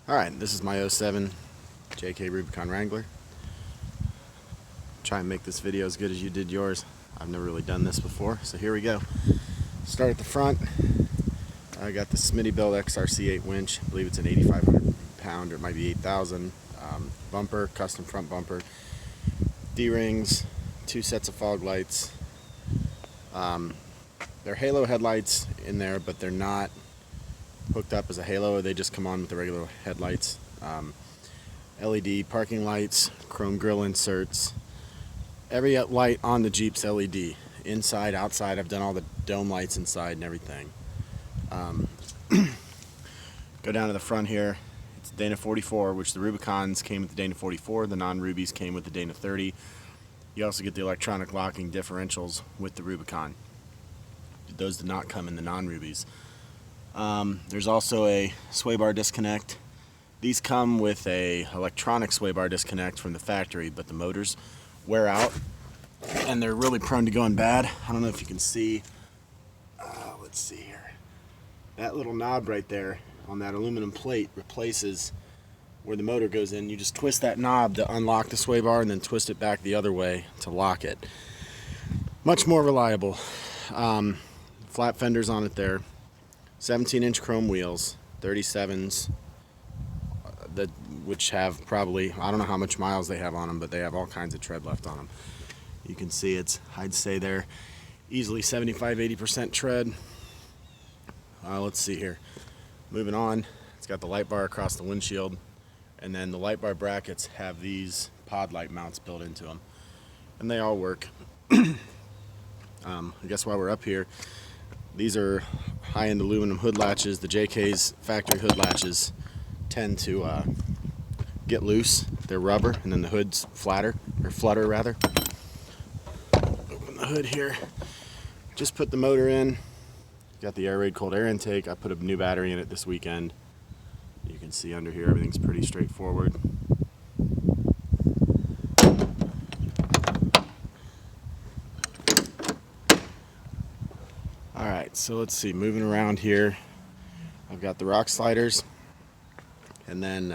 Alright, this is my '07 JK Rubicon Wrangler. Try and make this video as good as you did yours. I've never really done this before, so here we go. Start at the front. I got the Smittybilt XRC8 winch. I believe it's an 8,500 pound, or it might be 8,000. Bumper, custom front bumper. D-rings, 2 sets of fog lights. They're halo headlights in there, but they're not hooked up as a halo. They just come on with the regular headlights. LED parking lights, chrome grille inserts. Every light on the Jeep's LED. Inside, outside, I've done all the dome lights inside and everything. Go down to the front here. It's Dana 44, which the Rubicons came with the Dana 44. The non-Rubies came with the Dana 30. You also get the electronic locking differentials with the Rubicon. Those did not come in the non-Rubies. There's also a sway bar disconnect. These come with a electronic sway bar disconnect from the factory, but the motors wear out and they're really prone to going bad. I don't know if you can see. Let's see here. That little knob right there on that aluminum plate replaces where the motor goes in. You just twist that knob to unlock the sway bar and then twist it back the other way to lock it. Much more reliable. Flat fenders on it there. 17-inch chrome wheels, 37s, which have probably, I don't know how much miles they have on them, but they have all kinds of tread left on them. You can see it's, I'd say they're easily 75-80% tread. Let's see here. Moving on, it's got the light bar across the windshield, and then the light bar brackets have these pod light mounts built into them, and they all work. I guess while we're up here, these are high-end aluminum hood latches. The JK's factory hood latches tend to get loose. They're rubber, and then the hood's flutter rather. Open the hood here. Just put the motor in. Got the air raid cold air intake. I put a new battery in it this weekend. You can see under here everything's pretty straightforward. Alright, so let's see, moving around here, I've got the rock sliders, and then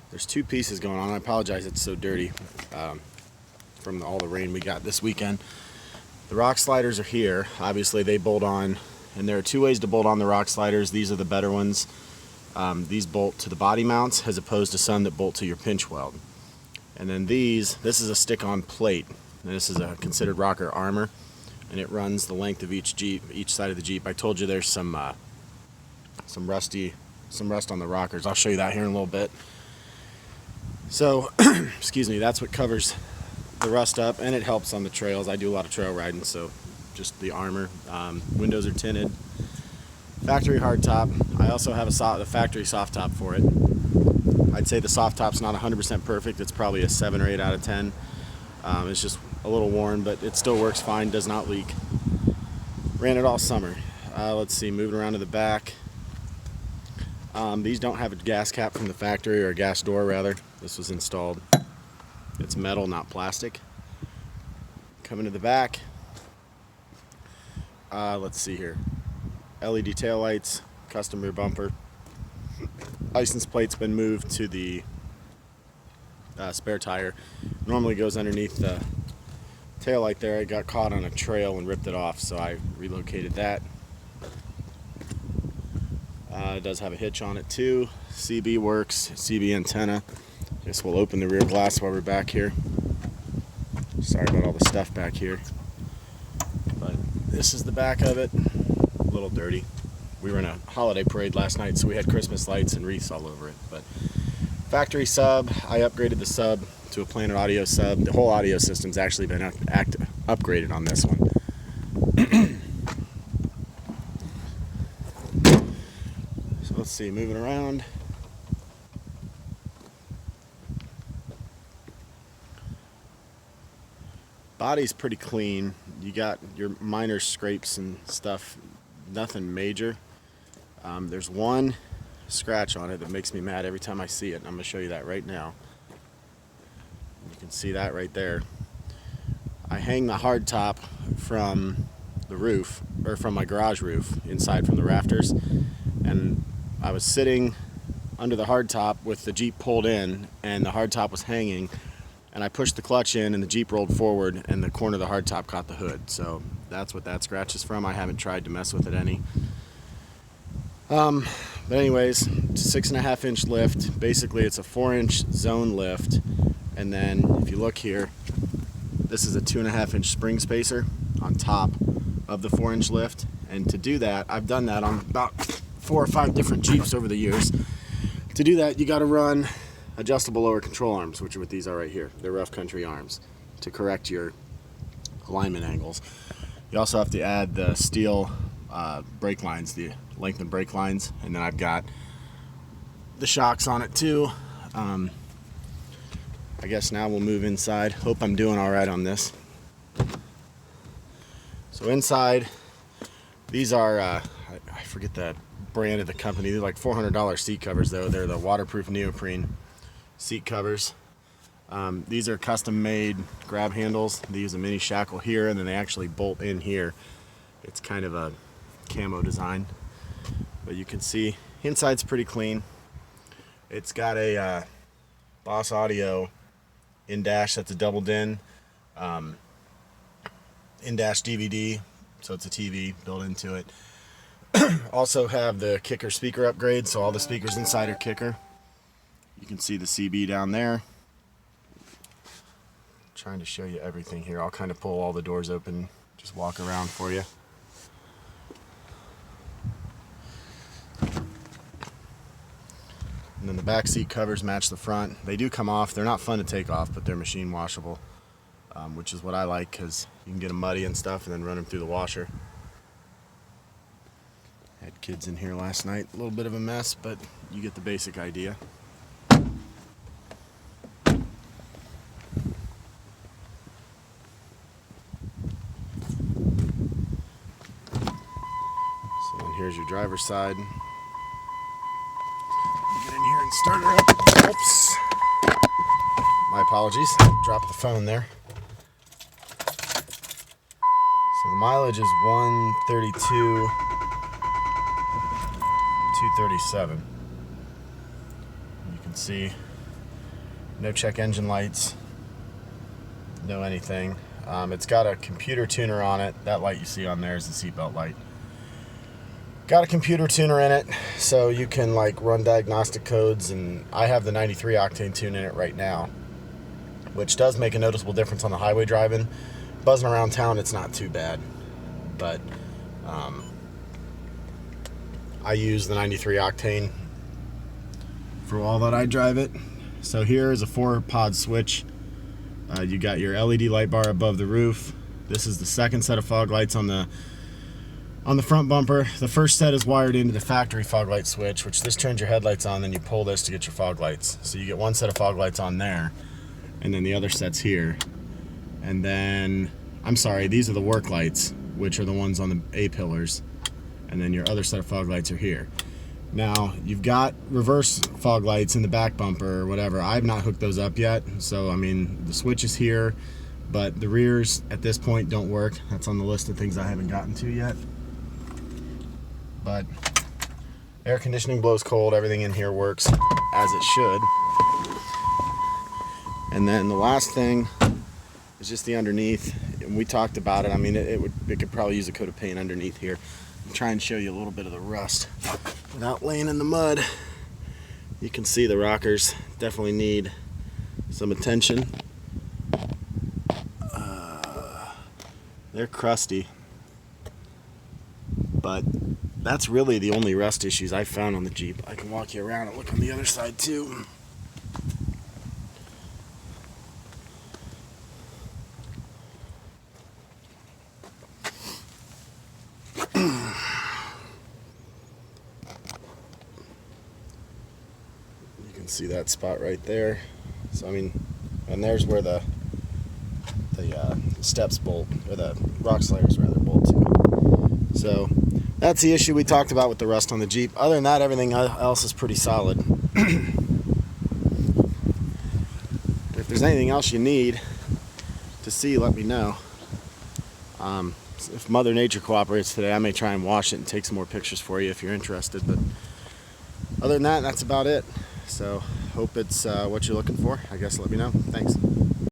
there's 2 pieces going on. I apologize it's so dirty from all the rain we got this weekend. The rock sliders are here. Obviously they bolt on, and there are 2 ways to bolt on the rock sliders. These are the better ones. These bolt to the body mounts as opposed to some that bolt to your pinch weld. And then this is a stick-on plate, and this is a considered rocker armor. And it runs the length of each Jeep, each side of the Jeep. I told you there's some rust on the rockers. I'll show you that here in a little bit. So, excuse me, that's what covers the rust up, and it helps on the trails. I do a lot of trail riding, so just the armor. Windows are tinted. Factory hardtop. I also have the factory soft top for it. I'd say the soft top's not 100% perfect. It's probably a 7 or 8 out of 10. It's just a little worn, but it still works fine, does not leak. Ran it all summer. Let's see, moving around to the back. These don't have a gas cap from the factory, or a gas door rather. This was installed. It's metal, not plastic. Coming to the back. Let's see here. LED taillights, custom rear bumper. License plate's been moved to the spare tire. Normally goes underneath the tail light there. It got caught on a trail and ripped it off, so I relocated that. It does have a hitch on it too. CB works, CB antenna. Guess we'll open the rear glass while we're back here. Sorry about all the stuff back here. But this is the back of it. A little dirty. We were in a holiday parade last night, so we had Christmas lights and wreaths all over it. But factory sub, I upgraded the sub to a Planet Audio sub. The whole audio system's actually been upgraded on this one. So let's see, moving around. Body's pretty clean. You got your minor scrapes and stuff, nothing major. There's one scratch on it that makes me mad every time I see it, and I'm going to show you that right now. You can see that right there. I hang the hard top from the roof, or from my garage roof, inside from the rafters, and I was sitting under the hardtop with the Jeep pulled in, and the hardtop was hanging, and I pushed the clutch in and the Jeep rolled forward and the corner of the hardtop caught the hood. So that's what that scratch is from. I haven't tried to mess with it any. But anyways, it's a 6.5 inch lift. Basically it's a 4-inch zone lift, and then if you look here, this is a 2.5 inch spring spacer on top of the 4-inch lift. And to do that, I've done that on about 4 or 5 different Jeeps over the years. To do that, you got to run adjustable lower control arms, which are what these are right here. They're rough country arms to correct your alignment angles. You also have to add the steel brake lines, the lengthened brake lines, and then I've got the shocks on it too. I guess now we'll move inside. Hope I'm doing all right on this. So inside, these are, I forget the brand of the company. They're like $400 seat covers though. They're the waterproof neoprene seat covers. These are custom made grab handles. They use a mini shackle here and then they actually bolt in here. It's kind of a camo design, but you can see inside's pretty clean. It's got a Boss Audio in-dash, that's a double din in-dash DVD, so it's a TV built into it. Also have the kicker speaker upgrade, so all the speakers inside are kicker. You can see the CB down there. Trying to show you everything here. I'll kind of pull all the doors open, just walk around for you. And then the back seat covers match the front. They do come off. They're not fun to take off, but they're machine washable, which is what I like because you can get them muddy and stuff and then run them through the washer. Had kids in here last night. A little bit of a mess, but you get the basic idea. So then here's your driver's side. Get in here and start her up. Oops. My apologies. Dropped the phone there. So the mileage is 132, 237. You can see no check engine lights, no anything. It's got a computer tuner on it. That light you see on there is the seatbelt light. Got a computer tuner in it, so you can like run diagnostic codes, and I have the 93 octane tune in it right now, which does make a noticeable difference on the highway driving. Buzzing around town, it's not too bad, but I use the 93 octane for all that I drive it. So here is a 4-pod switch. You got your LED light bar above the roof. This is the second set of fog lights on the front bumper. The first set is wired into the factory fog light switch, which this turns your headlights on, then you pull this to get your fog lights. So you get one set of fog lights on there, and then the other set's here. And then, I'm sorry, these are the work lights, which are the ones on the A-pillars. And then your other set of fog lights are here. Now, you've got reverse fog lights in the back bumper or whatever. I've not hooked those up yet. So, I mean, the switch is here, but the rears at this point don't work. That's on the list of things I haven't gotten to yet. But air conditioning blows cold. Everything in here works as it should. And then the last thing is just the underneath. And we talked about it. I mean, it could probably use a coat of paint underneath here. I'll try and show you a little bit of the rust without laying in the mud. You can see the rockers definitely need some attention. They're crusty, but that's really the only rust issues I found on the Jeep. I can walk you around and look on the other side too. You can see that spot right there. So I mean, and there's where the steps bolt, or the rock sliders rather bolt to. So that's the issue we talked about with the rust on the Jeep. Other than that, everything else is pretty solid. If there's anything else you need to see, let me know. If Mother Nature cooperates today, I may try and wash it and take some more pictures for you if you're interested. But other than that, that's about it. So hope it's what you're looking for. I guess let me know. Thanks.